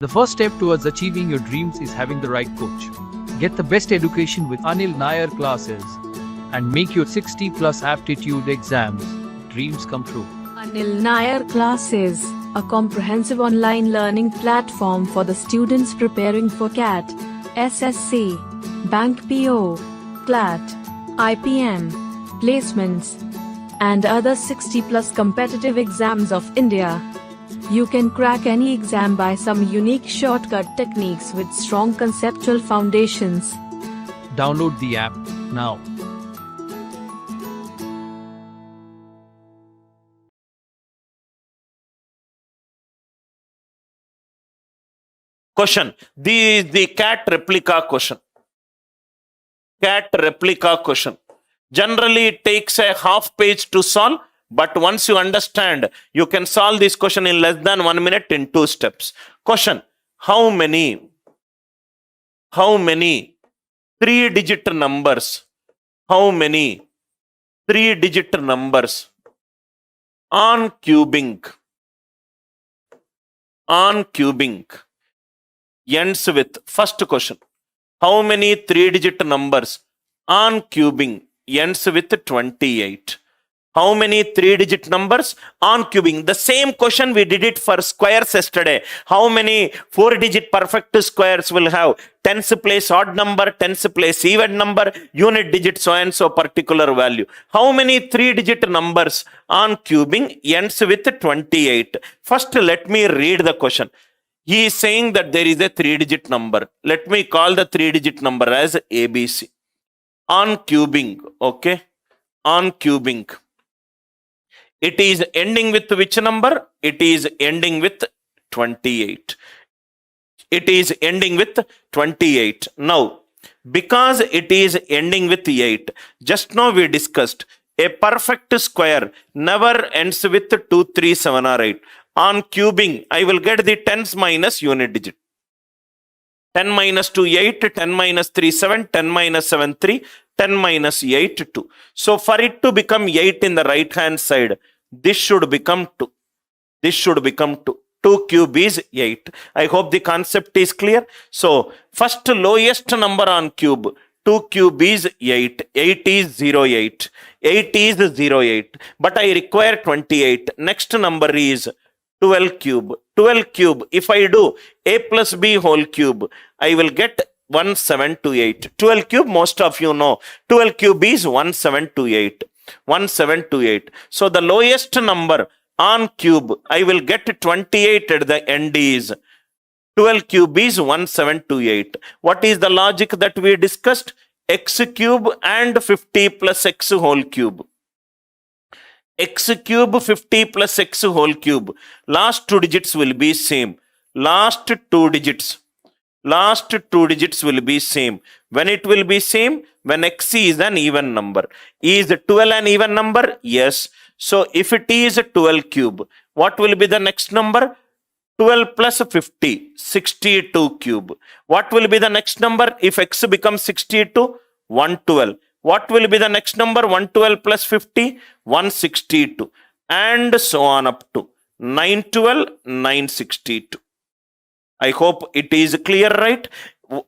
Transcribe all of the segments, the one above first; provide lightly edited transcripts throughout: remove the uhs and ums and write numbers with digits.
The first step towards achieving your dreams is having the right coach. Get the best education with Anil Nair classes and make your 60 plus aptitude exams dreams come true. Anil Nair Classes, a comprehensive online learning platform for the students preparing for CAT, SSC, Bank PO, CLAT, IPM, placements, and other 60 plus competitive exams of India. You can crack any exam by some unique shortcut techniques with strong conceptual foundations. Download the app now. Question. The CAT replica question. CAT replica question. Generally, it takes a half page to solve, but once you understand, you can solve this question in less than 1 minute in 2 steps. Question. How many 3-digit numbers? How many 3-digit numbers on cubing ends with, first question, how many 3-digit numbers on cubing ends with 28? How many 3-digit numbers on cubing? The same question we did it for squares yesterday. How many 4-digit perfect squares will have tens place odd number, tens place even number, unit digit, so and so particular value? How many 3-digit numbers on cubing ends with 28? First, let me read the question. He is saying that there is a 3-digit number. Let me call the 3-digit number as ABC. On cubing, okay? On cubing. It is ending with which number? It is ending with 28. It is ending with 28. Now, because it is ending with 8, just now we discussed a perfect square never ends with 2, 3, 7 or 8. On cubing, I will get the tens minus unit digit. 10 minus 2, 8, 10 minus 3, 7, 10 minus 7, 3, 10 minus 8, 2. So for it to become 8 in the right hand side, this should become 2. This should become 2. 2 cube is 8. I hope the concept is clear. So first lowest number on cube, 2 cube is 8. 8 is 08. 8 is 08. But I require 28. Next number is 12 cube. 12 cube, if I do a plus b whole cube, I will get 1728. 12 cube, most of you know. 12 cube is 1728. 1728. So the lowest number on cube, I will get 28 at the end is 12 cube is 1728. What is the logic that we discussed? X cube and 50 plus x whole cube. X cube 50 plus x whole cube. Last 2 digits will be same. Last 2 digits will be same. When it will be same? When x is an even number. Is 12 an even number? Yes. So if it is 12 cube, what will be the next number? 12 plus 50, 62 cube. What will be the next number if x becomes 62? 112. What will be the next number? 112 plus 50, 162. And so on up to 912, 962. I hope it is clear, right?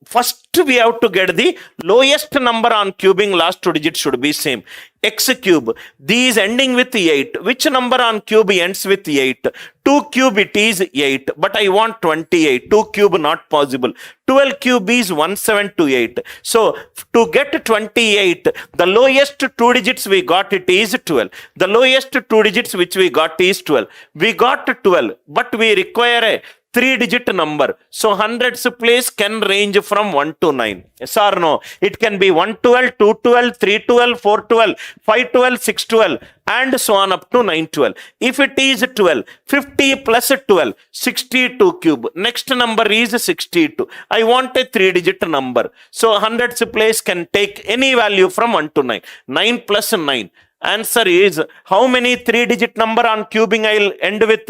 First, we have to get the lowest number on cubing. Last 2 digits should be same. X cube. These ending with 8. Which number on cube ends with 8? 2 cube it is 8. But I want 28. 2 cube not possible. 12 cube is 1728. So, to get 28, the lowest 2 digits we got it is 12. The lowest 2 digits which we got is 12. We got 12. But we require a 3-digit number. So hundreds place can range from 1 to 9. Yes or no? It can be 112, 212, 312, 412, 512, 612 and so on up to 912. If it is 12, 50 plus 12, 62 cube. Next number is 62. I want a 3-digit number. So hundreds place can take any value from 1 to 9. 9 plus 9. Answer is, how many 3-digit number on cubing I will end with?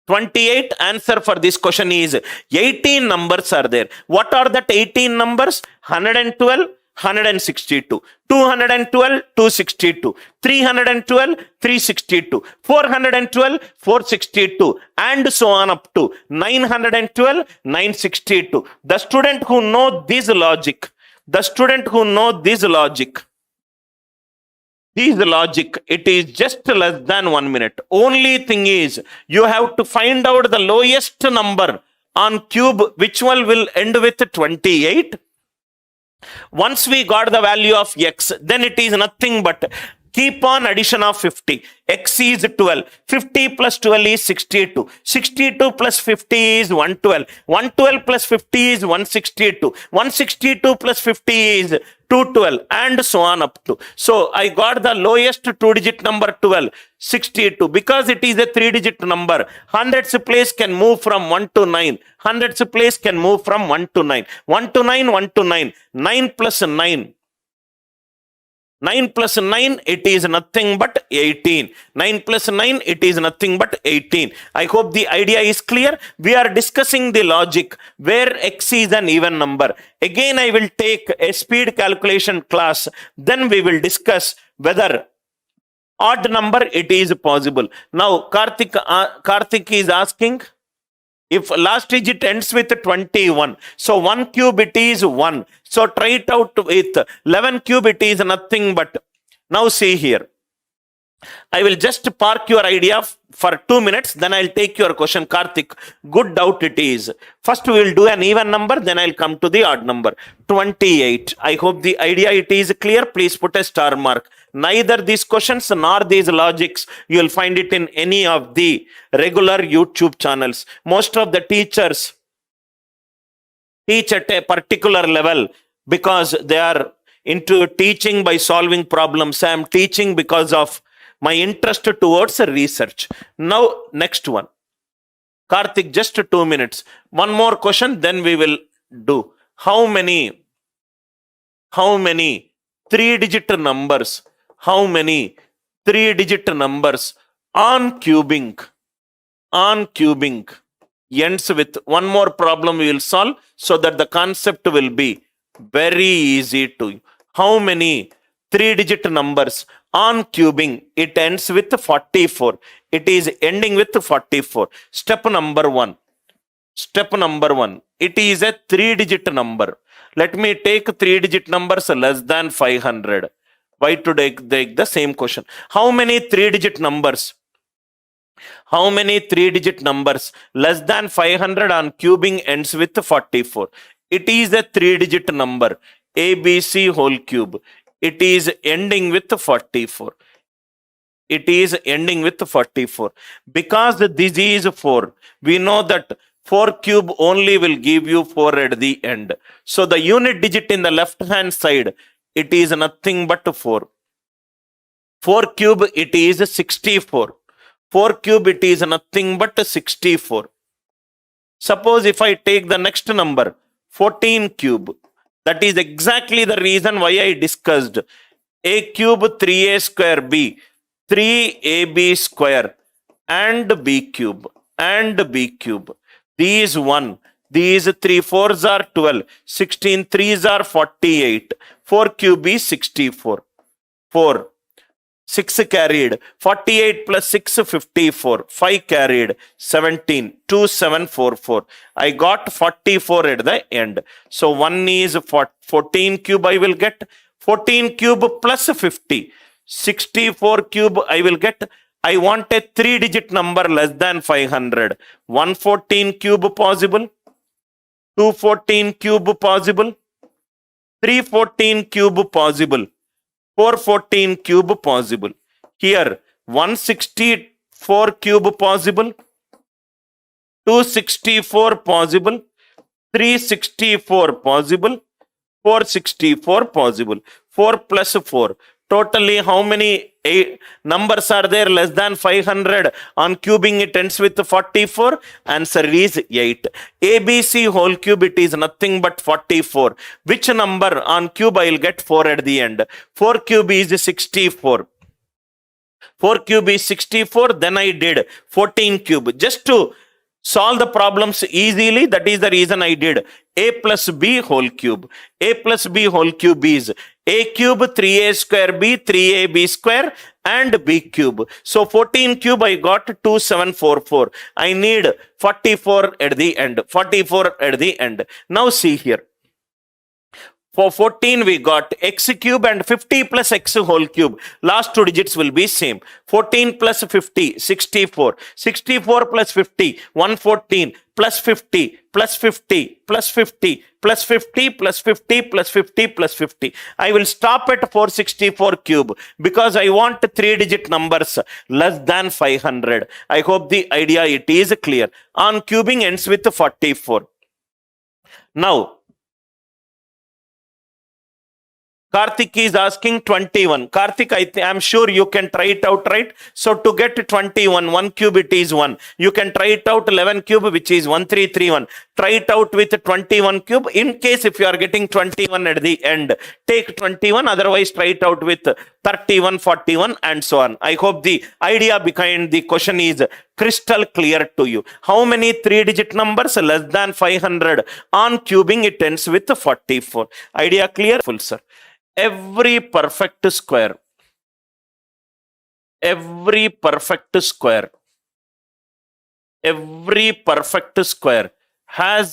28. Answer for this question is 18 numbers are there. What are that 18 numbers? 112, 162, 212, 262, 312, 362, 412, 462, and so on up to 912, 962. The student who know this logic, it is just less than 1 minute. Only thing is, you have to find out the lowest number on cube, which one will end with 28. Once we got the value of x, then it is nothing but keep on addition of 50. X is 12. 50 plus 12 is 62. 62 plus 50 is 112. 112 plus 50 is 162. 162 plus 50 is 212, and so on up to. So I got the lowest two-digit number 12, 62. Because it is a three-digit number, hundreds place can move from 1 to 9. Hundreds place can move from 1 to 9. 1 to 9, 1 to 9. 9 plus 9. 9 plus 9, it is nothing but 18. 9 plus 9, it is nothing but 18. I hope the idea is clear. We are discussing the logic where x is an even number. Again, I will take a speed calculation class. Then we will discuss whether odd number it is possible. Now, Karthik is asking, if last digit ends with 21, so 1 cube it is 1. So try it out with 11 cube, it is nothing but. Now see here. I will just park your idea for 2 minutes, then I'll take your question. Karthik, good doubt it is. First we will do an even number, then I'll come to the odd number. 28. I hope the idea it is clear. Please put a star mark. Neither these questions nor these logics, you will find it in any of the regular YouTube channels. Most of the teachers teach at a particular level because they are into teaching by solving problems. I am teaching because of my interest towards research. Now, next one. Karthik, just 2 minutes. One more question, then we will do. How many three-digit numbers? How many three-digit numbers on cubing ends with one more problem we will solve so that the concept will be very easy to you. How many three-digit numbers on cubing it ends with 44? It is ending with 44. Step number one. It is a three-digit number. Let me take three-digit numbers less than 500. Why to take the same question? How many three-digit numbers? How many three-digit numbers less than 500 on cubing ends with 44? It is a three-digit number. ABC whole cube. It is ending with 44. It is ending with 44. Because this is 4, we know that 4 cube only will give you 4 at the end. So the unit digit in the left hand side, it is nothing but 4. 4 cube, it is 64. 4 cube, it is nothing but 64. Suppose if I take the next number, 14 cube, that is exactly the reason why I discussed a cube 3a square b, 3ab square and b cube. These 1, these 3 4s are 12, 16 3s are 48, 4 cube is 64, 4, 6 carried, 48 plus 6 54, 5 carried, 17, 2 7 4 4. I got 44 at the end. So 1 is 14 cube I will get, 14 cube plus 50, 64 cube I will get. I want a three-digit number less than 500. 114 cube possible, 214 cube possible, 314 cube possible, 414 cube possible. Here 164 cube possible, 264 possible, 364 possible, 464 possible. 4 plus 4. Totally how many numbers are there less than 500? On cubing it ends with 44. Answer is 8. ABC whole cube, it is nothing but 44. Which number on cube I will get 4 at the end? 4 cube is 64. 4 cube is 64. Then I did 14 cube. Just to solve the problems easily. That is the reason I did a plus b whole cube. A plus b whole cube is a cube 3a square b 3ab square and b cube. So 14 cube I got 2744. I need 44 at the end. 44 at the end. Now see here. For 14 we got x cube and 50 plus x whole cube. Last two digits will be same. 14 plus 50, 64. 64 plus 50, 114 plus 50 plus 50 plus 50 plus 50 plus 50 plus 50 plus 50. I will stop at 464 cube because I want 3-digit numbers less than 500. I hope the idea it is clear. On cubing ends with 44. Now, Karthik is asking 21. Karthik, I'm sure you can try it out, right? So to get 21, 1 cube it is 1. You can try it out 11 cube, which is 1331. Try it out with 21 cube. In case if you are getting 21 at the end, take 21. Otherwise, try it out with 31, 41 and so on. I hope the idea behind the question is crystal clear to you. How many 3-digit numbers less than 500? On cubing, it ends with 44. Idea clear? Full, sir. Every perfect square has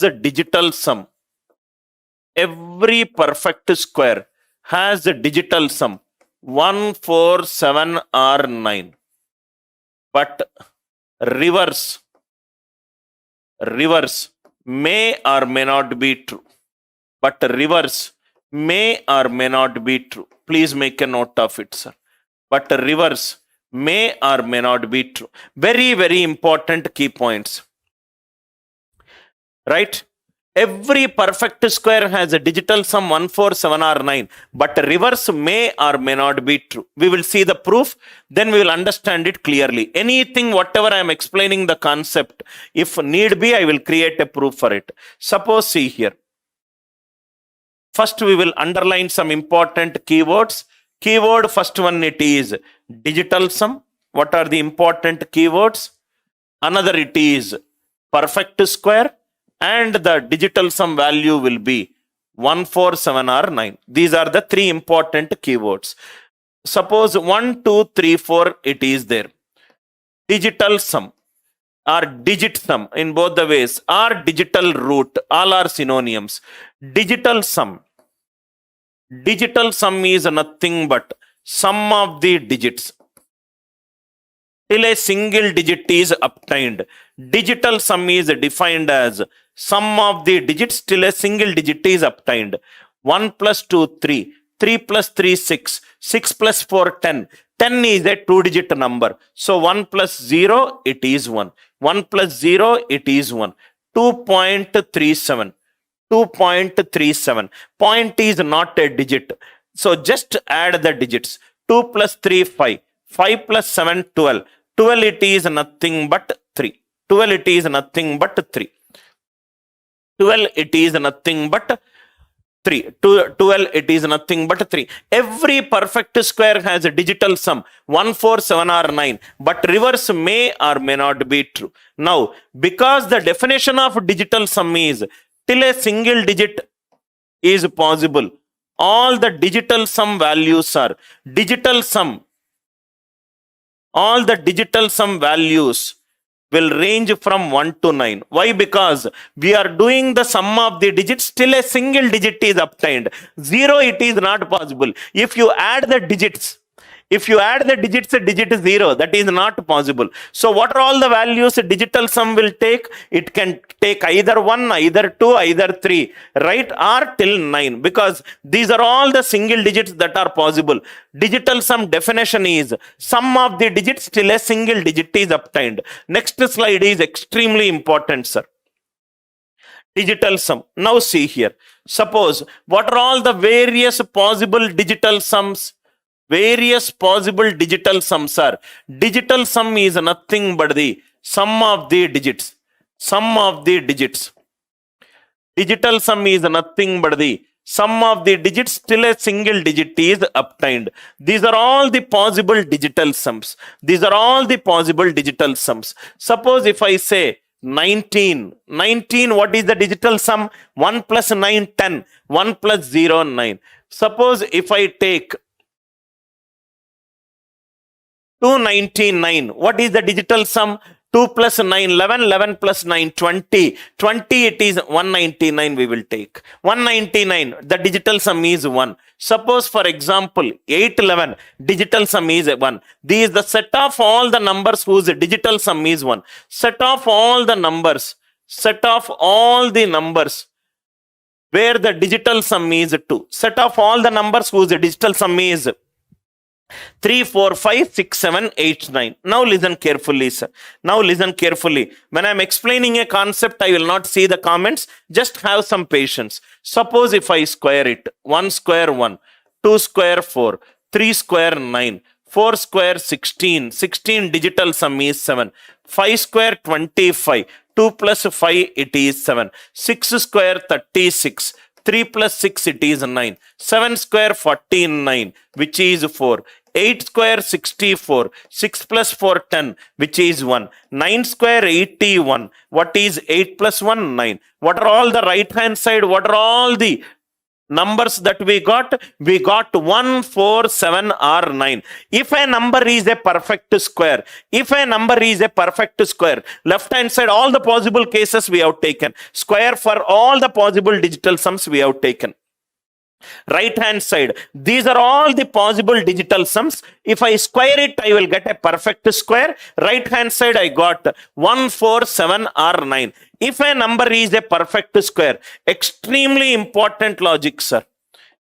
a digital sum. Every perfect square has a digital sum 1, 4, 7 or 9. But reverse may or may not be true. But reverse may or may not be true. Please make a note of it, sir. But reverse may or may not be true. Very, very important key points. Right? Every perfect square has a digital sum 1, 4, 7 or 9. But reverse may or may not be true. We will see the proof. Then we will understand it clearly. Anything, whatever I am explaining the concept, if need be, I will create a proof for it. Suppose, see here. First, we will underline some important keywords. Keyword, first one, it is digital sum. What are the important keywords? Another, it is perfect square. And the digital sum value will be 1, 4, 7 or 9. These are the 3 important keywords. Suppose 1, 2, 3, 4, it is there. Digital sum or digit sum in both the ways, or digital root, all are synonyms. Digital sum is nothing but sum of the digits till a single digit is obtained. Digital sum is defined as sum of the digits till a single digit is obtained. 1 plus 2, 3. 3 plus 3, 6. 6 plus 4, 10. 10 is a 2-digit number. So 1 plus 0, it is 1. 1 plus 0, it is 1. 2.37. 2.37. Point is not a digit. So just add the digits. 2 plus 3, 5. 5 plus 7, 12. 12 it is nothing but 3. 12 it is nothing but 3. 12 it is nothing but 3. 12 it is nothing but 3. Every perfect square has a digital sum 1, 4, 7 or 9. But reverse may or may not be true. Now, because the definition of digital sum is till a single digit is possible, all the digital sum values are digital sum. All the digital sum values will range from 1 to 9. Why? Because we are doing the sum of the digits till a single digit is obtained. 0, it is not possible. If you add the digits, digit 0, that is not possible. So what are all the values digital sum will take? It can take either 1, either 2, either 3, right? Or till 9, because these are all the single digits that are possible. Digital sum definition is sum of the digits till a single digit is obtained. Next slide is extremely important, sir. Digital sum. Now see here. Suppose, what are all the various possible digital sums? Various possible digital sums are. Digital sum is nothing but the sum of the digits. Sum of the digits. Digital sum is nothing but the sum of the digits till a single digit is obtained. These are all the possible digital sums. These are all the possible digital sums. Suppose if I say 19. 19, what is the digital sum? 1 plus 9, 10. 1 plus 0, 9. Suppose if I take 299, what is the digital sum? 2 plus 9, 11, 11 plus 9, 20. 20, it is 199 we will take. 199, the digital sum is 1. Suppose, for example, 811, digital sum is 1. This is the set of all the numbers whose digital sum is 1. Set of all the numbers. Set of all the numbers where the digital sum is 2. Set of all the numbers whose digital sum is 3, 4, 5, 6, 7, 8, 9. Now listen carefully, sir. Now listen carefully. When I am explaining a concept, I will not see the comments. Just have some patience. Suppose if I square it, 1 square 1, 2 square 4, 3 square 9, 4 square 16, 16 digital sum is 7, 5 square 25, 2 plus 5 it is 7, 6 square 36, 3 plus 6 it is 9, 7 square 49 which is 4, 8 square 64, 6 plus 4 10 which is 1, 9 square 81, what is 8 plus 1 9. What are all the right hand side? What are all the numbers that we got? We got 1, 4, 7 or 9. If a number is a perfect square, if a number is a perfect square, left hand side all the possible cases we have taken, square for all the possible digital sums we have taken. Right hand side, these are all the possible digital sums. If I square it, I will get a perfect square. Right hand side, I got 1, 4, 7 or 9. If a number is a perfect square, extremely important logic, sir.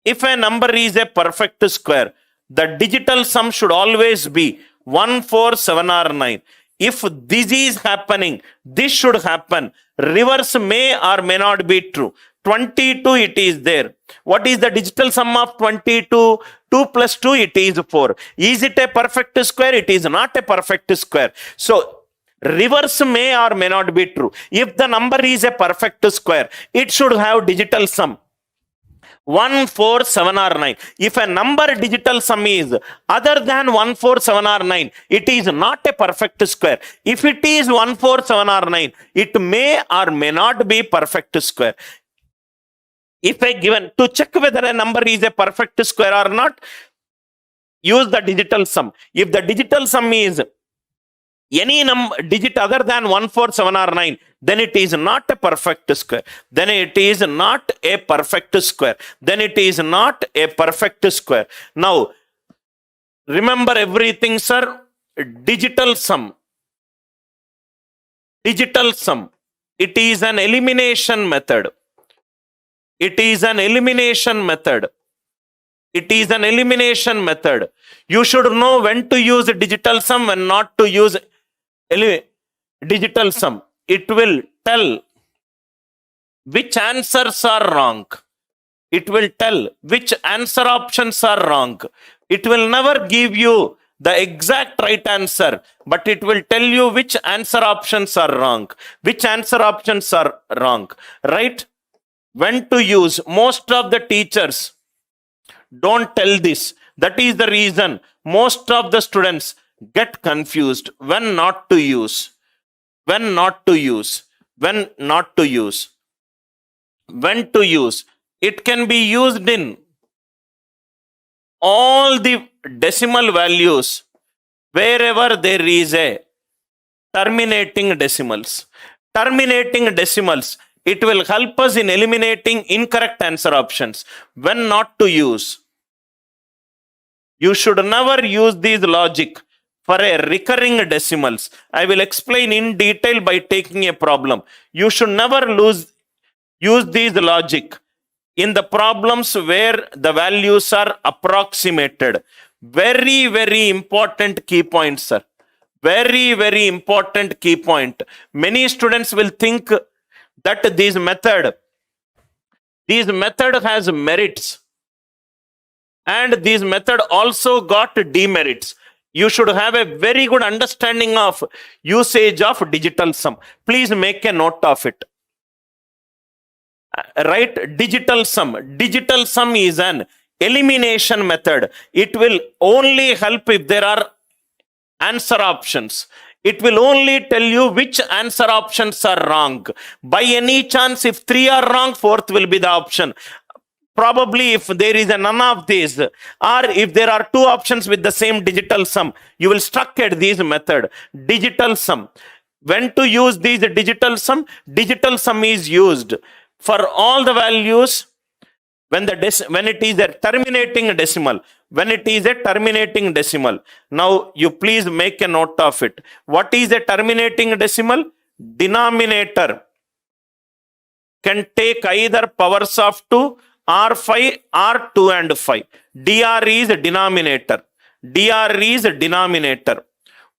If a number is a perfect square, the digital sum should always be 1, 4, 7 or 9. If this is happening, this should happen. Reverse may or may not be true. 22 it is there. What is the digital sum of 22? 2 plus 2 it is 4. Is it a perfect square? It is not a perfect square. So reverse may or may not be true. If the number is a perfect square, it should have digital sum 1, 4, 7 or 9. If a number digital sum is other than 1, 4, 7 or 9, it is not a perfect square. If it is 1, 4, 7 or 9, it may or may not be perfect square. If I given to check whether a number is a perfect square or not, use the digital sum. If the digital sum is any digit other than 1, 4, 7 or 9, then it is not a perfect square. Then it is not a perfect square. Then it is not a perfect square. Now, remember everything, sir. Digital sum. Digital sum. It is an elimination method. It is an elimination method. It is an elimination method. You should know when to use digital sum, when not to use digital sum. It will tell which answers are wrong. It will tell which answer options are wrong. It will never give you the exact right answer, but it will tell you which answer options are wrong. Which answer options are wrong, right? When to use. Most of the teachers don't tell this. That is the reason most of the students get confused when not to use. When not to use. When not to use. When to use. It can be used in all the decimal values wherever there is a terminating decimals. Terminating decimals. It will help us in eliminating incorrect answer options. When not to use. You should never use these logic for a recurring decimals. I will explain in detail by taking a problem. You should never use these logic in the problems where the values are approximated. Very, very important key point, sir. Very, very important key point. Many students will think that this method has merits, and this method also got demerits. You should have a very good understanding of usage of digital sum. Please make a note of it. Right? Digital sum. Digital sum is an elimination method. It will only help if there are answer options. It will only tell you which answer options are wrong. By any chance, if 3 are wrong, 4th will be the option. Probably if there is a none of these, or if there are 2 options with the same digital sum, you will struck at this method, digital sum. When to use these digital sum? Digital sum is used for all the values when it is a terminating decimal. When it is a terminating decimal. Now you please make a note of it. What is a terminating decimal? Denominator can take either powers of 2 or 5 or 2 and 5. dr is denominator. dr is denominator.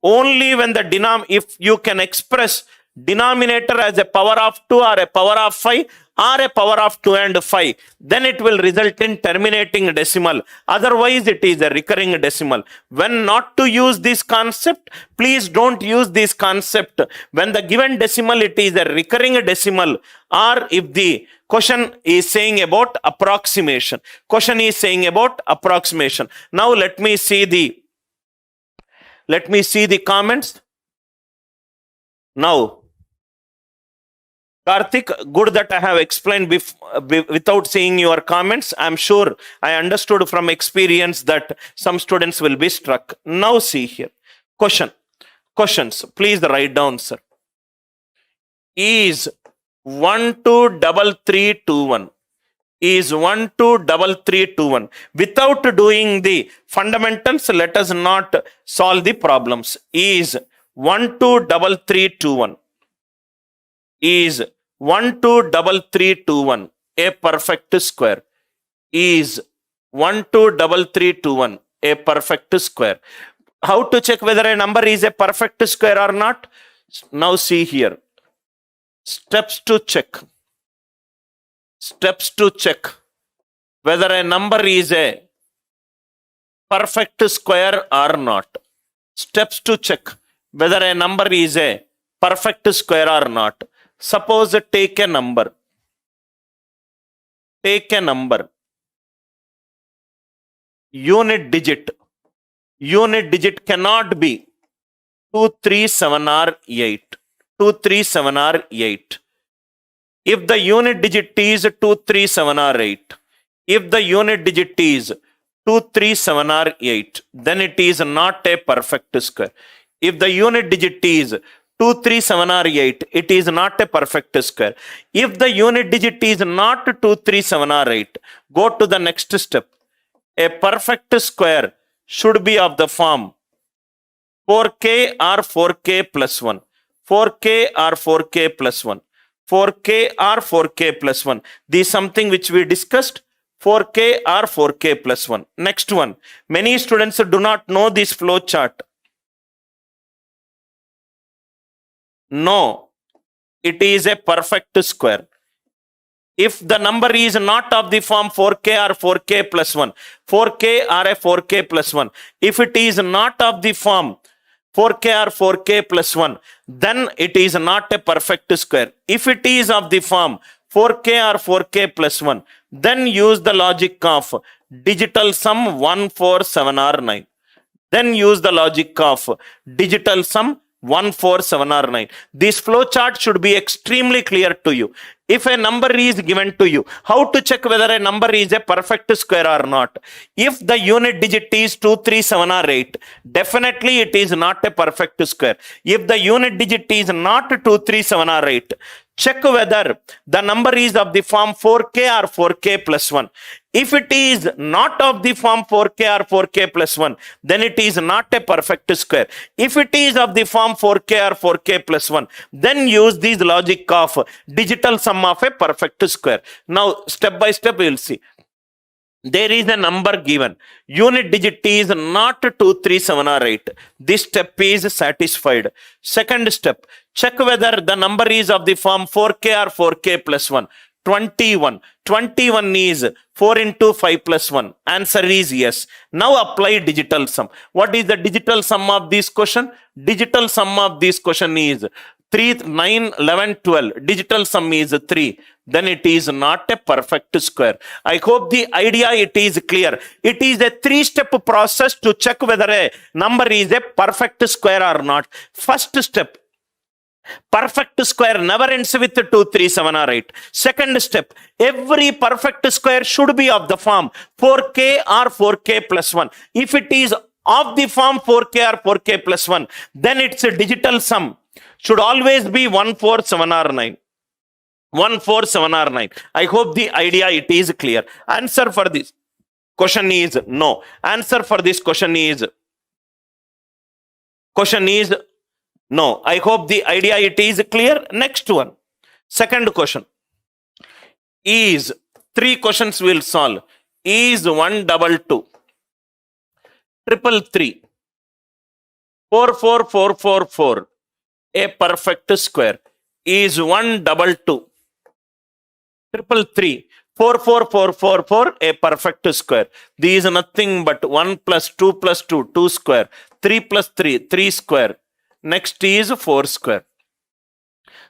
Only when the if you can express denominator as a power of 2 or a power of 5 or a power of 2 and 5, then it will result in terminating decimal. Otherwise, it is a recurring decimal. When not to use this concept, please don't use this concept. When the given decimal, it is a recurring decimal, or if the question is saying about approximation. Question is saying about approximation. Now let me see the comments. Now, Karthik, good that I have explained without seeing your comments. I'm sure I understood from experience that some students will be struck. Now see here. Questions. Please write down, sir. Is 123321. Is 123321. Without doing the fundamentals, let us not solve the problems. Is 123321. Is 123321 a perfect square? Is 123321 a perfect square? How to check whether a number is a perfect square or not? Now see here. Steps to check whether a number is a perfect square or not. Steps to check whether a number is a perfect square or not. Suppose take a number. Unit digit cannot be 2, 3, 7 or 8. 2, 3, 7 or 8. If the unit digit is 2, 3, 7 or 8. If the unit digit is 2, 3, 7 or 8, then it is not a perfect square. If the unit digit is 2, 3, 7 or 8, it is not a perfect square. If the unit digit is not 2, 3, 7 or 8, go to the next step. A perfect square should be of the form 4k or 4k plus 1. 4k or 4k plus 1. 4k or 4k plus 1. This is something which we discussed. 4k or 4k plus 1. Next one. Many students do not know this flow chart. No, it is a perfect square. If the number is not of the form 4k or 4k plus 1, 4k or a 4k plus 1, if it is not of the form 4k or 4k plus 1, then it is not a perfect square. If it is of the form 4k or 4k plus 1, then use the logic of digital sum 1, 4, 7 or 9. Then use the logic of digital sum 1, 4, 7 or 9. This flow chart should be extremely clear to you. If a number is given to you, how to check whether a number is a perfect square or not? If the unit digit is 2, 3, 7 or 8, definitely it is not a perfect square. If the unit digit is not 2, 3, 7 or 8, check whether the number is of the form 4k or 4k plus 1. If it is not of the form 4k or 4k plus 1, then it is not a perfect square. If it is of the form 4k or 4k plus 1, then use this logic of digital sum of a perfect square. Now, step by step, we will see. There is a number given. Unit digit is not 2, 3, 7 or 8. This step is satisfied. Second step, check whether the number is of the form 4k or 4k plus 1. 21. 21 is 4 into 5 plus 1. Answer is yes. Now apply digital sum. What is the digital sum of this question? Digital sum of this question is 3, 9, 11, 12. Digital sum is 3. Then it is not a perfect square. I hope the idea it is clear. It is a 3-step process to check whether a number is a perfect square or not. First step, perfect square never ends with 2, 3, 7 or 8. Second step, every perfect square should be of the form 4k or 4k plus 1. If it is of the form 4k or 4k plus 1, then its a digital sum should always be 1, 4, 7 or 9. 1, 4, 7 or 9. I hope the idea it is clear. Answer for this question is no. Answer for this question is no. I hope the idea it is clear. Next one. Second question. Is 3 questions will solve. Is 122 333 44444 a perfect square? Is 122 333 44444 a perfect square? These is nothing but 1 plus 2 plus 2, 2 square, 3 plus 3, 3 square. Next is 4 square.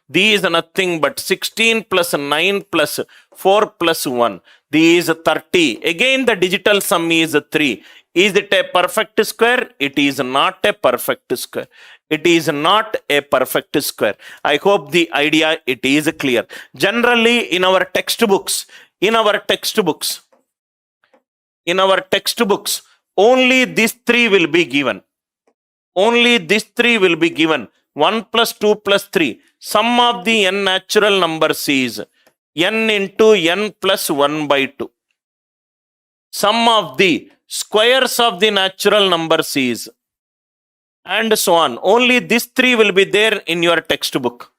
These is nothing but 16 plus 9 plus 4 plus 1. These is 30. Again the digital sum is 3. Is it a perfect square? It is not a perfect square. It is not a perfect square. I hope the idea it is clear. Generally in our textbooks, only these 3 will be given. Only these 3 will be given. 1 plus 2 plus 3. Sum of the n natural numbers is n into n plus 1 by 2. Sum of the squares of the natural numbers is, and so on. Only these 3 will be there in your textbook.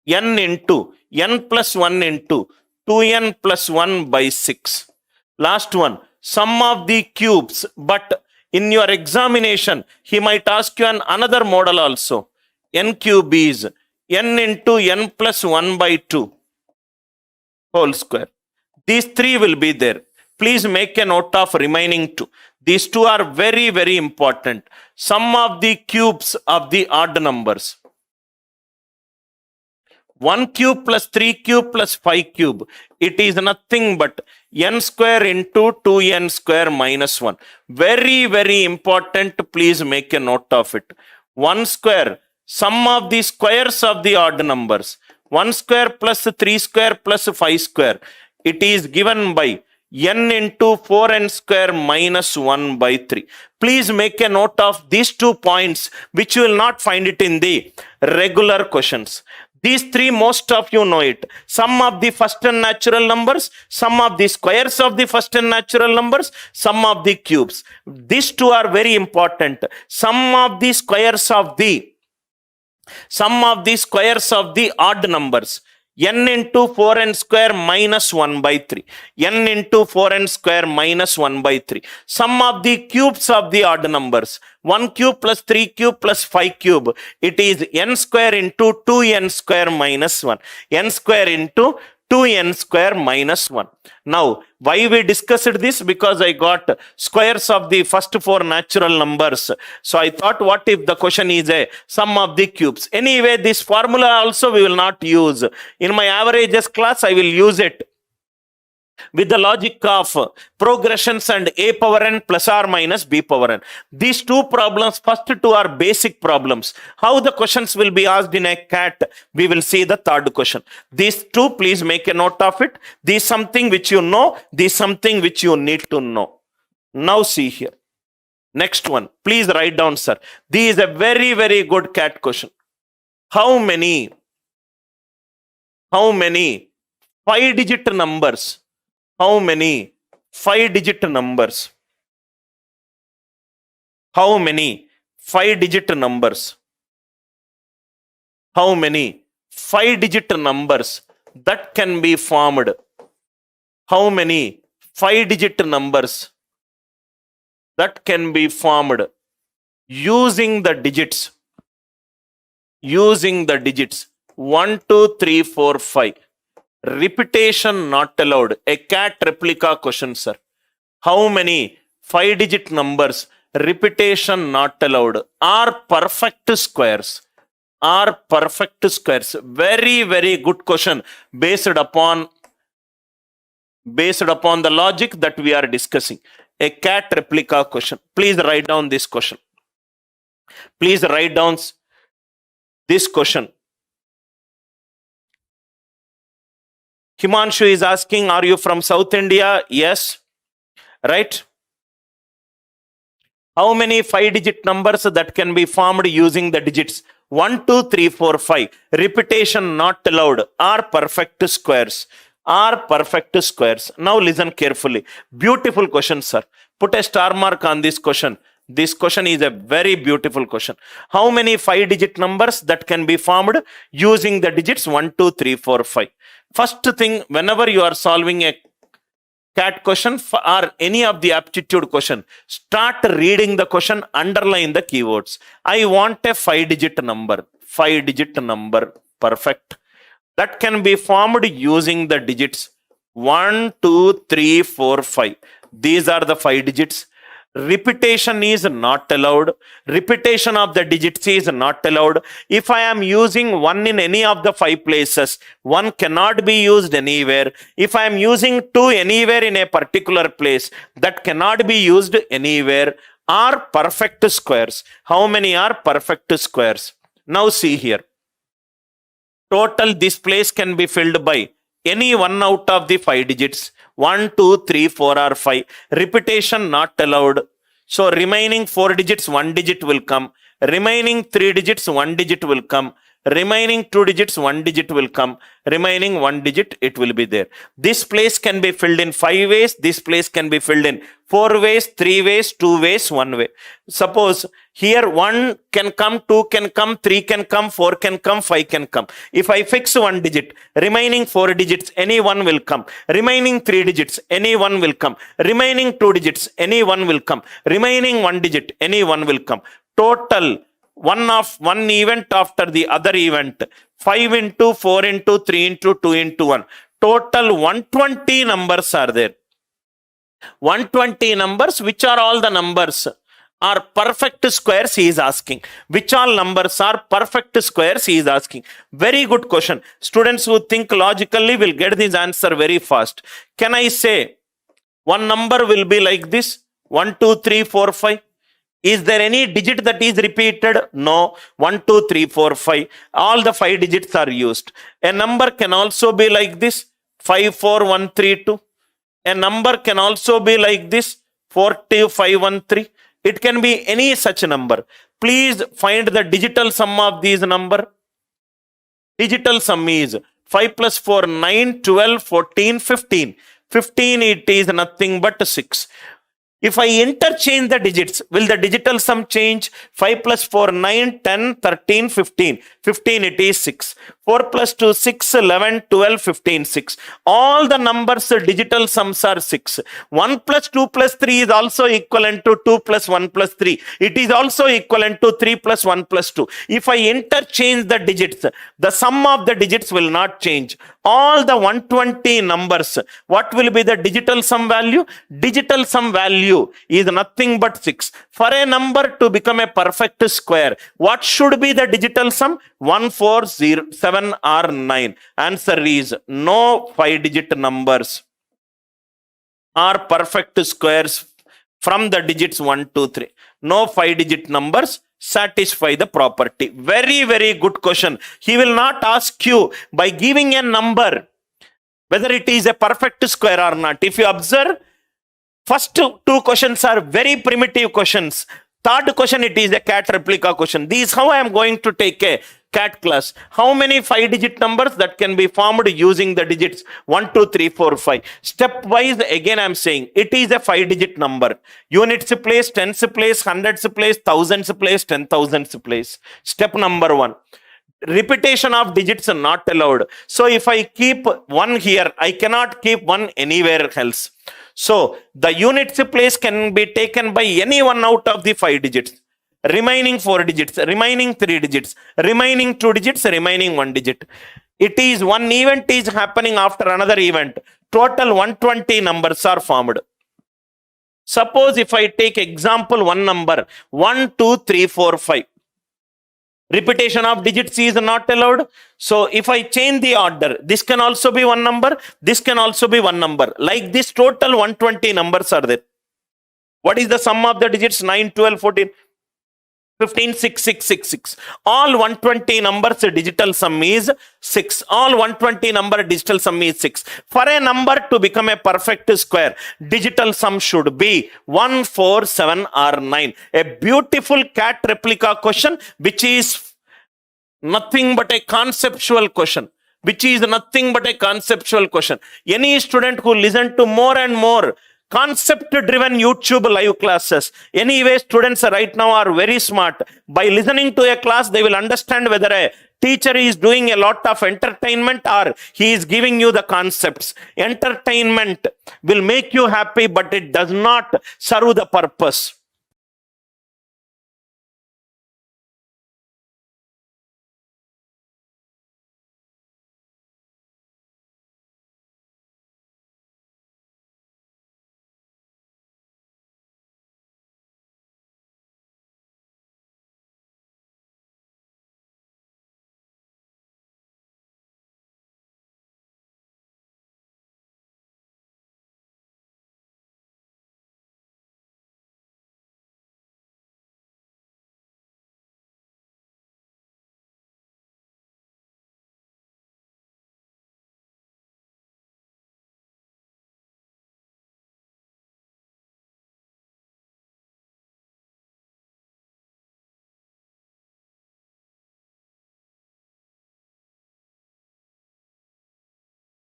N into n plus 1 into 2n plus 1 by 6. Last one, sum of the cubes. But in your examination, he might ask you another model also. N cube is n into n plus 1 by 2 whole square. These 3 will be there. Please make a note of remaining 2. These 2 are very, very important. Sum of the cubes of the odd numbers. 1 cube plus 3 cube plus 5 cube. It is nothing but n square into 2n square minus 1. Very, very important. Please make a note of it. 1 square, sum of the squares of the odd numbers. 1 square plus 3 square plus 5 square. It is given by n into 4n square minus 1 by 3. Please make a note of these 2 points which you will not find it in the regular questions. These 3 most of you know it. Sum of the first n natural numbers, sum of the squares of the first n natural numbers, sum of the cubes. These 2 are very important. Sum of the squares of the odd numbers. n into 4n square minus 1 by 3. n into 4n square minus 1 by 3. Sum of the cubes of the odd numbers. 1 cube plus 3 cube plus 5 cube. It is n square into 2n square minus 1. n square into 2n square minus 1. Now, why we discussed this? Because I got squares of the first 4 natural numbers. So I thought, what if the question is a sum of the cubes? Anyway, this formula also we will not use. In my averages class, I will use it with the logic of progressions and a power n plus or minus b power n. These 2 problems, first 2 are basic problems. How the questions will be asked in a CAT, we will see the third question. These 2, please make a note of it. This is something which you know, this is something which you need to know. Now see here. Next one, please write down, sir. This is a very, very good CAT question. How many 5-digit numbers? How many 5-digit numbers? How many 5-digit numbers? How many 5-digit numbers that can be formed? How many 5-digit numbers that can be formed using the digits? Using the digits 1, 2, 3, 4, 5. Repetition not allowed. A CAT replica question, sir. How many 5-digit numbers, repetition not allowed, are perfect squares? are perfect squares? Very, very good question based upon the logic that we are discussing. A cat replica question. Please write down this question. Please write down this question. Himanshu is asking, are you from South India? Yes. Right? How many 5-digit numbers that can be formed using the digits 1, 2, 3, 4, 5? Repetition not allowed. Are perfect squares. Are perfect squares. Now listen carefully. Beautiful question, sir. Put a star mark on this question. This question is a very beautiful question. How many 5-digit numbers that can be formed using the digits 1, 2, 3, 4, 5? First thing, whenever you are solving a CAT question or any of the aptitude question, start reading the question, underline the keywords. I want a 5-digit number. 5-digit number. Perfect. That can be formed using the digits 1, 2, 3, 4, 5. These are the 5 digits. Repetition is not allowed. Repetition of the digits is not allowed. If I am using 1 in any of the 5 places, 1 cannot be used anywhere. If I am using 2 anywhere in a particular place, that cannot be used anywhere. Are perfect squares. How many are perfect squares? Now see here. Total, this place can be filled by any one out of the 5 digits. 1, 2, 3, 4 or 5. Repetition not allowed. So remaining 4 digits, 1 digit will come. Remaining 3 digits, 1 digit will come. Remaining 2 digits, 1 digit will come. Remaining 1 digit, it will be there. This place can be filled in 5 ways. This place can be filled in 4 ways, 3 ways, 2 ways, 1 way. Suppose here 1 can come, 2 can come, 3 can come, 4 can come, 5 can come. If I fix 1 digit, remaining 4 digits, any one will come. Remaining 3 digits, any one will come. Remaining 2 digits, any one will come. Remaining 1 digit, any one will come. Total, one event after the other event. 5 into 4 into 3 into 2 into 1. Total 120 numbers are there. 120 numbers. Which are all the numbers are perfect squares, he is asking. Which all numbers are perfect squares, he is asking. Very good question. Students who think logically will get this answer very fast. Can I say one number will be like this? 1, 2, 3, 4, 5. Is there any digit that is repeated? No. 1, 2, 3, 4, 5. All the 5 digits are used. A number can also be like this. 5, 4, 1, 3, 2. A number can also be like this. 4, 2, 5, 1, 3. It can be any such number. Please find the digital sum of these number. Digital sum is 5 plus 4, 9, 12, 14, 15. 15, it is nothing but 6. If I interchange the digits, will the digital sum change? 5 plus 4, 9, 10, 13, 15. 15, it is 6. 4 plus 2, 6, 11, 12, 15, 6. All the numbers, digital sums are 6. 1 plus 2 plus 3 is also equivalent to 2 plus 1 plus 3. It is also equivalent to 3 plus 1 plus 2. If I interchange the digits, the sum of the digits will not change. All the 120 numbers, what will be the digital sum value? Digital sum value is nothing but 6. For a number to become a perfect square, what should be the digital sum? 1, 4, 0, 7 or 9. Answer is no 5-digit numbers are perfect squares from the digits 1, 2, 3. No 5-digit numbers satisfy the property. Very, very good question. He will not ask you by giving a number whether it is a perfect square or not. If you observe, first 2 questions are very primitive questions. Third question, it is a cat replica question. This is how I am going to take a cat class. How many 5-digit numbers that can be formed using the digits 1, 2, 3, 4, 5. Stepwise, again I am saying, it is a 5-digit number. Units place, tens place, hundreds place, thousands place, 10,000s place. Step number 1. Repetition of digits are not allowed. So if I keep 1 here, I cannot keep 1 anywhere else. So the units place can be taken by any one out of the 5 digits. Remaining 4 digits, remaining 3 digits, remaining 2 digits, remaining 1 digit. It is one event is happening after another event. Total 120 numbers are formed. Suppose if I take example 1 number, 1, 2, 3, 4, 5. Repetition of digits is not allowed. So if I change the order, this can also be one number, this can also be one number. Like this, total 120 numbers are there. What is the sum of the digits? 9, 12, 14, 15, 6, 6, 6, 6. All 120 numbers digital sum is 6. All 120 number digital sum is 6. For a number to become a perfect square, digital sum should be 1, 4, 7 or 9. A beautiful cat replica question which is nothing but a conceptual question. Any student who listen to more and more concept-driven YouTube live classes. Anyway, students right now are very smart. By listening to a class, they will understand whether a teacher is doing a lot of entertainment or he is giving you the concepts. Entertainment will make you happy, but it does not serve the purpose.